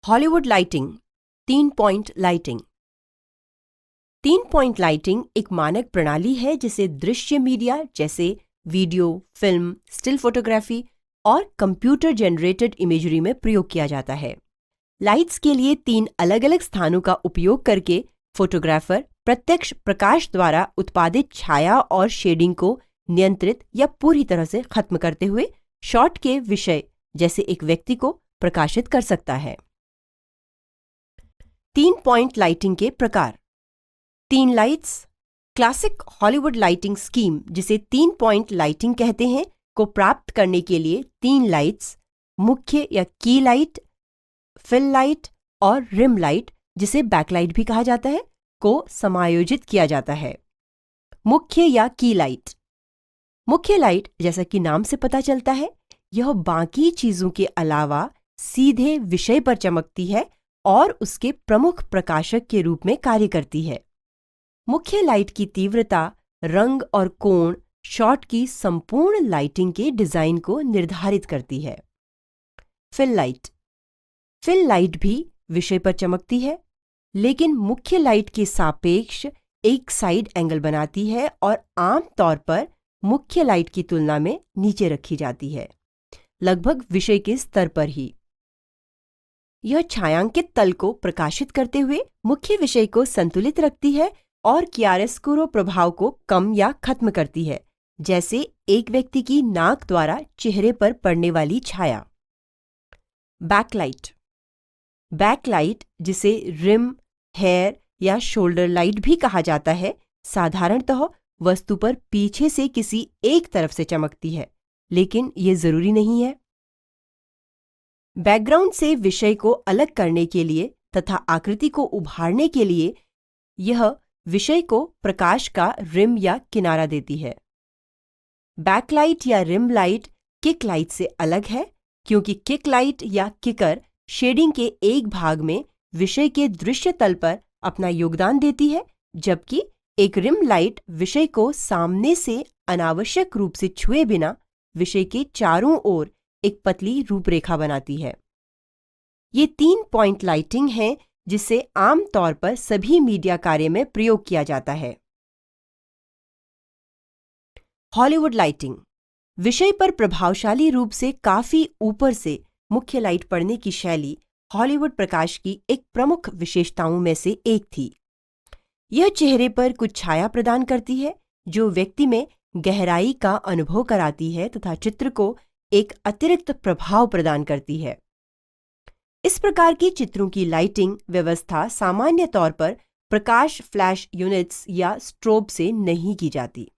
Hollywood lighting, 3 point lighting. 3 point lighting एक मानक प्रणाली है जिसे दृश्य मीडिया जैसे वीडियो, फिल्म, स्टिल फोटोग्राफी और कंप्यूटर जनरेटेड इमेजरी में प्रयोग किया जाता है। लाइट्स के लिए 3 अलग अलग स्थानों का उपयोग करके फोटोग्राफर प्रत्यक्ष प्रकाश द्वारा उत्पादित छाया और शेडिंग को नियंत्रित या पूरी तरह से खत्म करते हुए शॉट के विषय जैसे एक व्यक्ति को प्रकाशित कर सकता है। 3 पॉइंट लाइटिंग के प्रकार। 3 lights. Classic Hollywood lighting scheme, जिसे 3 पॉइंट लाइटिंग कहते हैं, को प्राप्त करने के लिए 3 लाइट्स, मुख्य या की लाइट, फिल लाइट और रिम लाइट, जिसे बैकलाइट भी कहा जाता है, को समायोजित किया जाता है। मुख्य या की लाइट। मुख्य लाइट, जैसा कि नाम से पता चलता है, यह बाकी चीजों के अलावा सीधे विषय पर चमकती है और उसके प्रमुख प्रकाशक के रूप में कार्य करती है। मुख्य लाइट की तीव्रता, रंग और कोण शॉट की संपूर्ण लाइटिंग के डिजाइन को निर्धारित करती है। Fill light. फिल लाइट भी विषय पर चमकती है, लेकिन मुख्य लाइट के सापेक्ष एक साइड एंगल बनाती है और आम तौर पर मुख्य लाइट की तुलना में नीचे रखी जाती है, लगभग विषय के स्तर पर ही। यह छायांकित तल को प्रकाशित करते हुए मुख्य विषय को संतुलित रखती है और क्यारेस्कुरो प्रभाव को कम या खत्म करती है, जैसे एक व्यक्ति की नाक द्वारा चेहरे पर पड़ने वाली छाया। बैकलाइट। बैकलाइट, जिसे रिम, हेयर या शोल्डर लाइट भी कहा जाता है, साधारणतः वस्तु पर पीछे से किसी एक तरफ से चमकती है, लेकिन ये जरूरी नहीं है। बैकग्राउंड से विषय को अलग करने के लिए तथा आकृति को उभारने के लिए यह विषय को प्रकाश का रिम या किनारा देती है। बैकलाइट या रिम लाइट किक लाइट से अलग है, क्योंकि किक लाइट या किकर शेडिंग के एक भाग में विषय के दृश्य तल पर अपना योगदान देती है, जबकि एक रिम लाइट विषय को सामने से अनावश्यक रूप से छुए बिना विषय के चारों ओर एक पतली रूपरेखा बनाती है। ये 3 पॉइंट लाइटिंग है, जिसे आम तौर पर सभी मीडिया कार्य में प्रयोग किया जाता है। Hollywood lighting. विषय पर प्रभावशाली रूप से काफी ऊपर से मुख्य लाइट पड़ने की शैली हॉलीवुड प्रकाश की एक प्रमुख विशेषताओं में से एक थी। यह चेहरे पर कुछ छाया प्रदान करती है, जो व्यक्ति में गहराई का अनुभव कराती है तथा चित्र को एक अतिरिक्त प्रभाव प्रदान करती है। इस प्रकार की चित्रों की लाइटिंग व्यवस्था सामान्य तौर पर प्रकाश फ्लैश यूनिट्स या स्ट्रोब से नहीं की जाती।